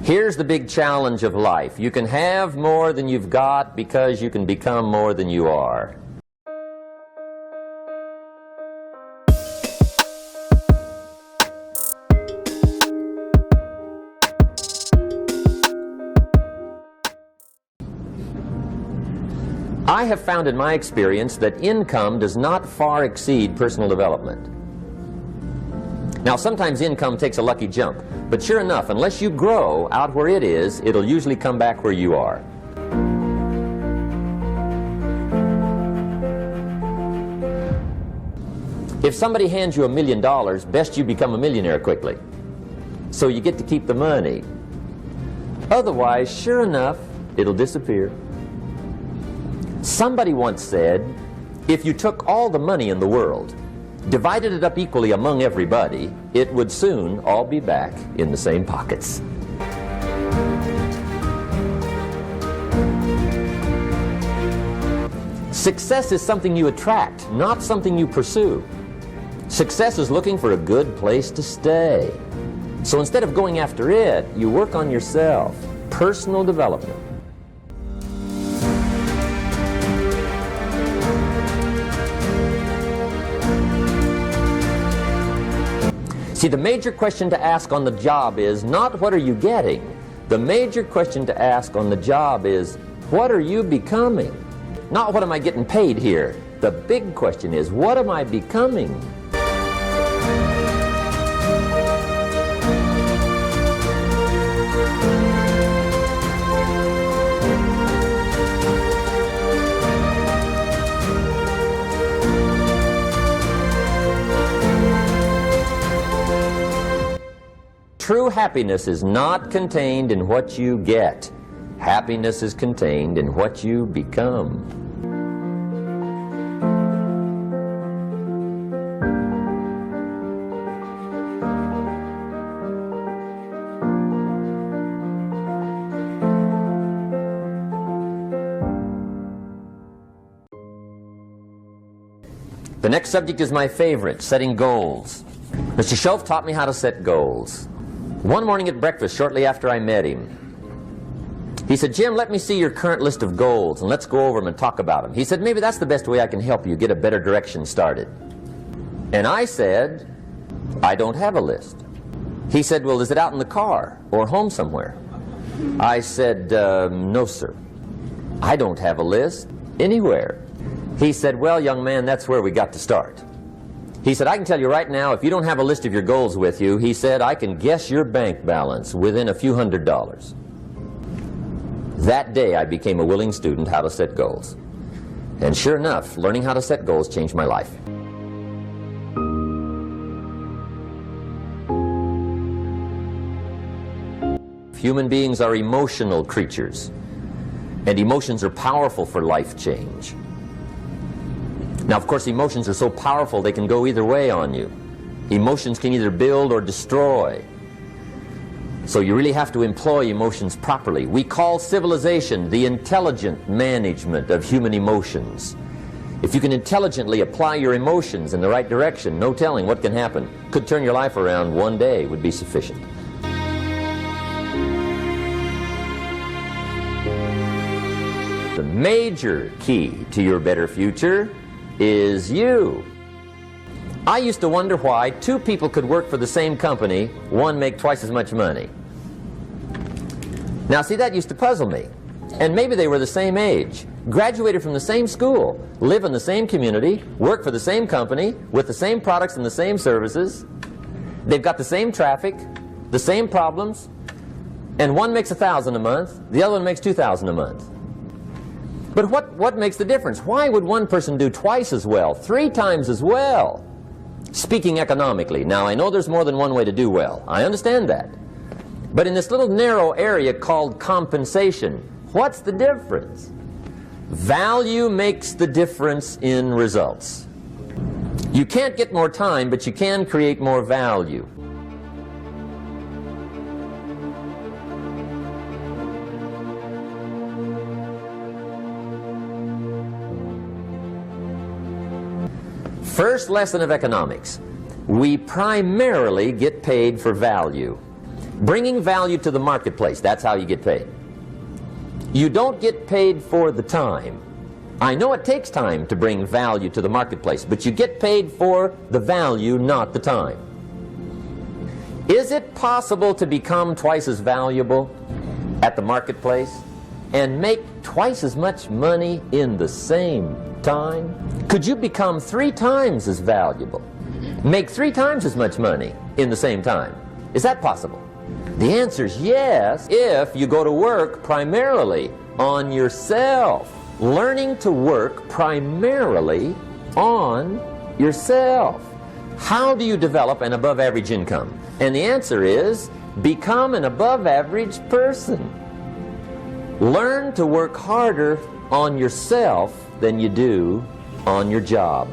Here's the big challenge of life. You can have more than you've got because you can become more than you are. I have found in my experience that income does not far exceed personal development. Now, sometimes income takes a lucky jump, but sure enough, unless you grow out where it is, it'll usually come back where you are. If somebody hands you $1 million, best you become a millionaire quickly, so you get to keep the money. Otherwise, sure enough, it'll disappear. Somebody once said, if you took all the money in the world, divided it up equally among everybody, it would soon all be back in the same pockets. Success is something you attract, not something you pursue. Success is looking for a good place to stay. So instead of going after it, you work on yourself. Personal development. See, the major question to ask on the job is not what are you getting. The major question to ask on the job is what are you becoming? Not what am I getting paid here. The big question is what am I becoming? True happiness is not contained in what you get. Happiness is contained in what you become. The next subject is my favorite, setting goals. Mr. Schultz taught me how to set goals. One morning at breakfast, shortly after I met him, he said, Jim, let me see your current list of goals and let's go over them and talk about them. He said, maybe that's the best way I can help you get a better direction started. And I said, I don't have a list. He said, well, is it out in the car or home somewhere? I said, no, sir. I don't have a list anywhere. He said, well, young man, that's where we got to start. He said, I can tell you right now, if you don't have a list of your goals with you, he said, I can guess your bank balance within a few $100s. That day, I became a willing student how to set goals. And sure enough, learning how to set goals changed my life. Human beings are emotional creatures, and emotions are powerful for life change. Now, of course, emotions are so powerful they can go either way on you. Emotions can either build or destroy. So you really have to employ emotions properly. We call civilization the intelligent management of human emotions. If you can intelligently apply your emotions in the right direction, no telling what can happen. Could turn your life around one day would be sufficient. The major key to your better future is you. I used to wonder why two people could work for the same company, one make twice as much money. Now see, that used to puzzle me. And maybe they were the same age, graduated from the same school, live in the same community, work for the same company, with the same products and the same services. They've got the same traffic, the same problems, and one makes $1,000 a month, the other one makes $2,000 a month. But what makes the difference? Why would one person do twice as well, 3 times as well? Speaking economically, now I know there's more than one way to do well. I understand that. But in this little narrow area called compensation, what's the difference? Value makes the difference in results. You can't get more time, but you can create more value. First lesson of economics. We primarily get paid for value. Bringing value to the marketplace, that's how you get paid. You don't get paid for the time. I know it takes time to bring value to the marketplace, but you get paid for the value, not the time. Is it possible to become twice as valuable at the marketplace and make twice as much money in the same time? Could you become 3 times as valuable, make 3 times as much money in the same time? Is that possible? The answer is yes, if you go to work primarily on yourself. Learning to work primarily on yourself. How do you develop an above average income? And the answer is, become an above average person. Learn to work harder on yourself than you do on your job.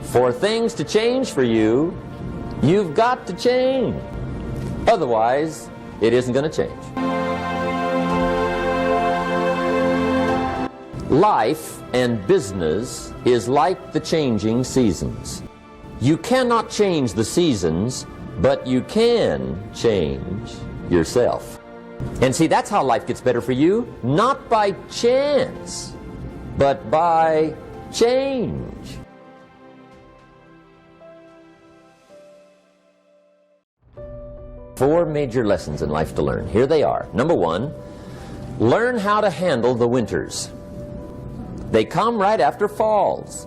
For things to change for you, you've got to change. Otherwise, it isn't going to change. Life and business is like the changing seasons. You cannot change the seasons, but you can change yourself. And see, that's how life gets better for you, not by chance, but by change. 4 major lessons in life to learn. Here they are. Number 1, learn how to handle the winters. They come right after falls.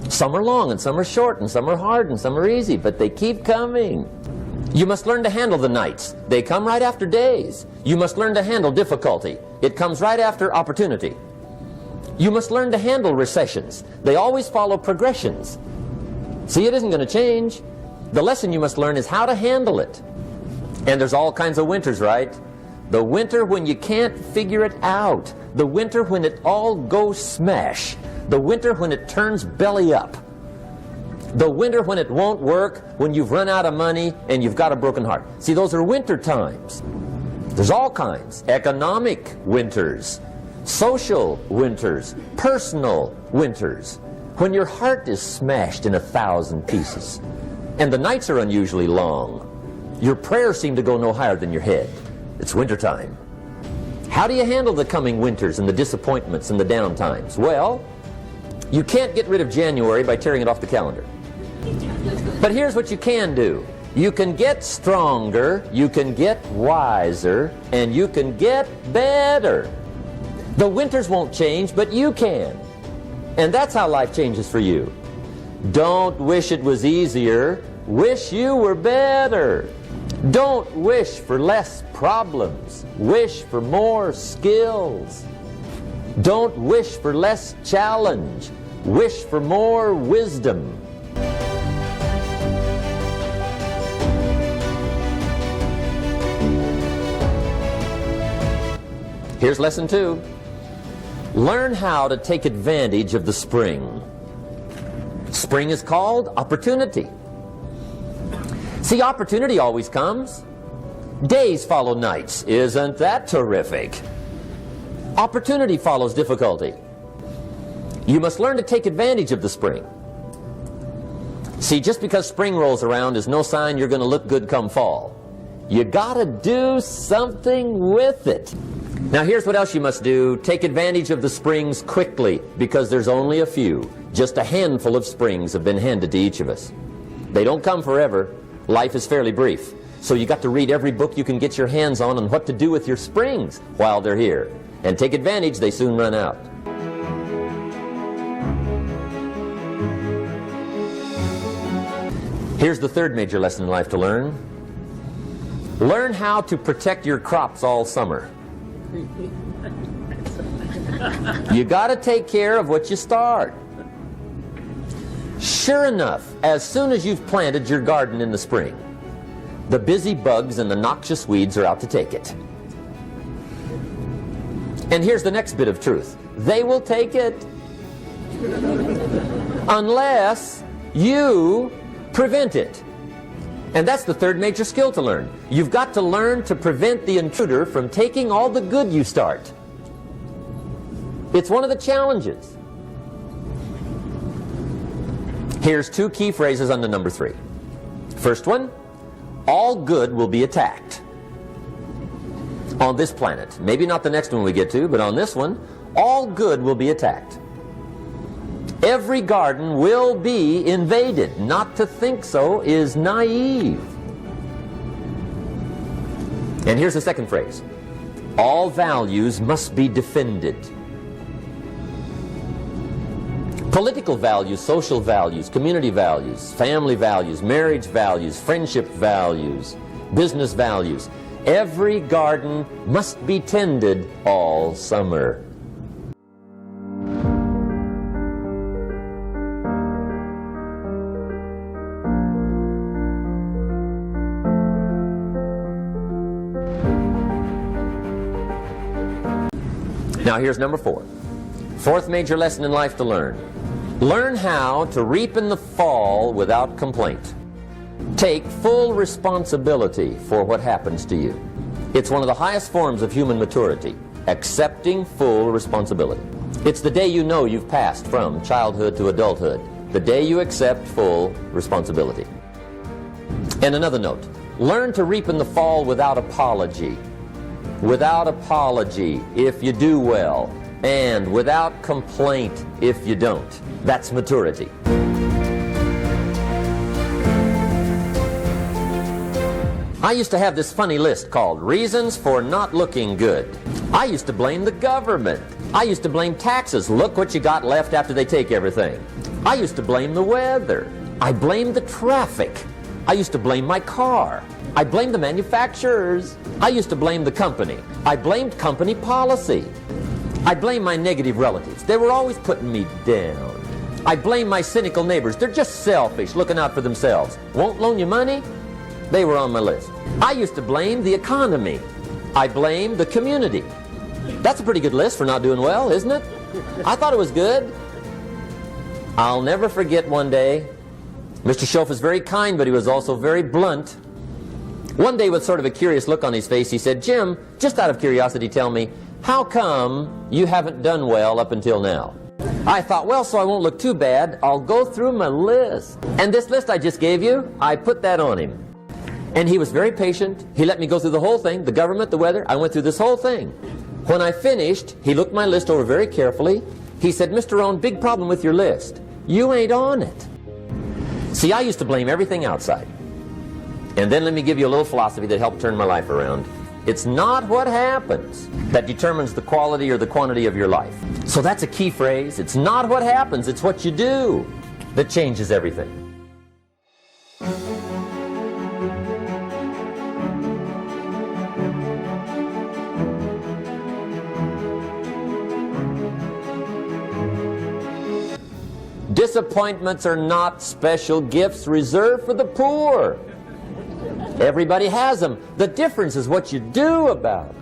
Some are long and some are short and some are hard and some are easy, but they keep coming. You must learn to handle the nights. They come right after days. You must learn to handle difficulty. It comes right after opportunity. You must learn to handle recessions. They always follow progressions. See, it isn't going to change. The lesson you must learn is how to handle it. And there's all kinds of winters, right? The winter when you can't figure it out. The winter when it all goes smash. The winter when it turns belly up. The winter when it won't work, when you've run out of money and you've got a broken heart. See, those are winter times. There's all kinds. Economic winters, social winters, personal winters. When your heart is smashed in 1,000 pieces and the nights are unusually long. Your prayers seem to go no higher than your head. It's wintertime. How do you handle the coming winters and the disappointments and the down times? Well, you can't get rid of January by tearing it off the calendar. But here's what you can do. You can get stronger, you can get wiser, and you can get better. The winters won't change, but you can. And that's how life changes for you. Don't wish it was easier. Wish you were better. Don't wish for less problems. Wish for more skills. Don't wish for less challenge. Wish for more wisdom. Here's lesson 2. Learn how to take advantage of the spring. Spring is called opportunity. See, opportunity always comes. Days follow nights. Isn't that terrific? Opportunity follows difficulty. You must learn to take advantage of the spring. See, just because spring rolls around is no sign you're going to look good come fall. You gotta do something with it. Now here's what else you must do. Take advantage of the springs quickly, because there's only a few. Just a handful of springs have been handed to each of us. They don't come forever. Life is fairly brief. So you got to read every book you can get your hands on what to do with your springs while they're here. And take advantage, they soon run out. Here's the 3rd major lesson in life to learn. Learn how to protect your crops all summer. You got to take care of what you start. Sure enough, as soon as you've planted your garden in the spring, the busy bugs and the noxious weeds are out to take it. And here's the next bit of truth. They will take it unless you prevent it. And that's the 3rd major skill to learn. You've got to learn to prevent the intruder from taking all the good you start. It's one of the challenges. Here's two key phrases under number 3. First one, all good will be attacked on this planet. Maybe not the next one we get to, but on this one, all good will be attacked. Every garden will be invaded. Not to think so is naive. And here's the second phrase. All values must be defended. Political values, social values, community values, family values, marriage values, friendship values, business values. Every garden must be tended all summer. Now here's number 4. Fourth major lesson in life to learn. Learn how to reap in the fall without complaint. Take full responsibility for what happens to you. It's one of the highest forms of human maturity, accepting full responsibility. It's the day you know you've passed from childhood to adulthood, the day you accept full responsibility. And another note, learn to reap in the fall without apology. Without apology if you do well, and without complaint if you don't. That's maturity. I used to have this funny list called Reasons for Not Looking Good. I used to blame the government. I used to blame taxes. Look what you got left after they take everything. I used to blame the weather. I blamed the traffic. I used to blame my car. I blamed the manufacturers. I used to blame the company. I blamed company policy. I blamed my negative relatives. They were always putting me down. I blamed my cynical neighbors. They're just selfish, looking out for themselves. Won't loan you money? They were on my list. I used to blame the economy. I blamed the community. That's a pretty good list for not doing well, isn't it? I thought it was good. I'll never forget one day. Mr. Schoaf was very kind, but he was also very blunt. One day, with sort of a curious look on his face, he said, Jim, just out of curiosity, tell me, how come you haven't done well up until now? I thought, well, so I won't look too bad, I'll go through my list. And this list I just gave you, I put that on him. And he was very patient. He let me go through the whole thing, the government, the weather. I went through this whole thing. When I finished, he looked my list over very carefully. He said, Mr. Rohn, big problem with your list. You ain't on it. See, I used to blame everything outside. And then let me give you a little philosophy that helped turn my life around. It's not what happens that determines the quality or the quantity of your life. So that's a key phrase. It's not what happens, it's what you do that changes everything. Disappointments are not special gifts reserved for the poor. Everybody has them. The difference is what you do about it.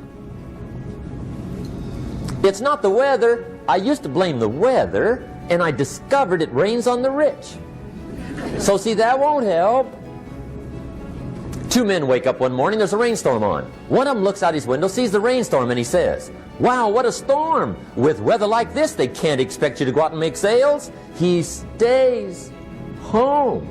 It's not the weather. I used to blame the weather, and I discovered it rains on the rich. So see, that won't help. Two men wake up one morning, there's a rainstorm on. One of them looks out his window, sees the rainstorm, and he says, wow, what a storm. With weather like this, they can't expect you to go out and make sales. He stays home.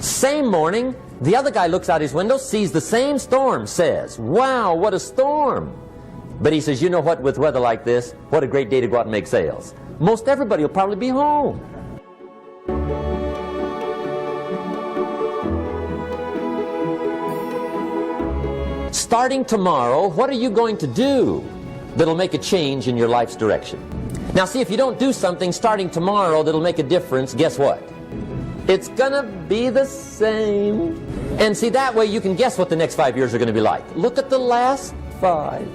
Same morning, the other guy looks out his window, sees the same storm, says, wow, what a storm. But he says, you know what, with weather like this, what a great day to go out and make sales. Most everybody will probably be home. Starting tomorrow, what are you going to do that'll make a change in your life's direction? Now see, if you don't do something starting tomorrow that'll make a difference, guess what? It's gonna be the same. And see, that way you can guess what the next 5 years are gonna be like. Look at the last 5.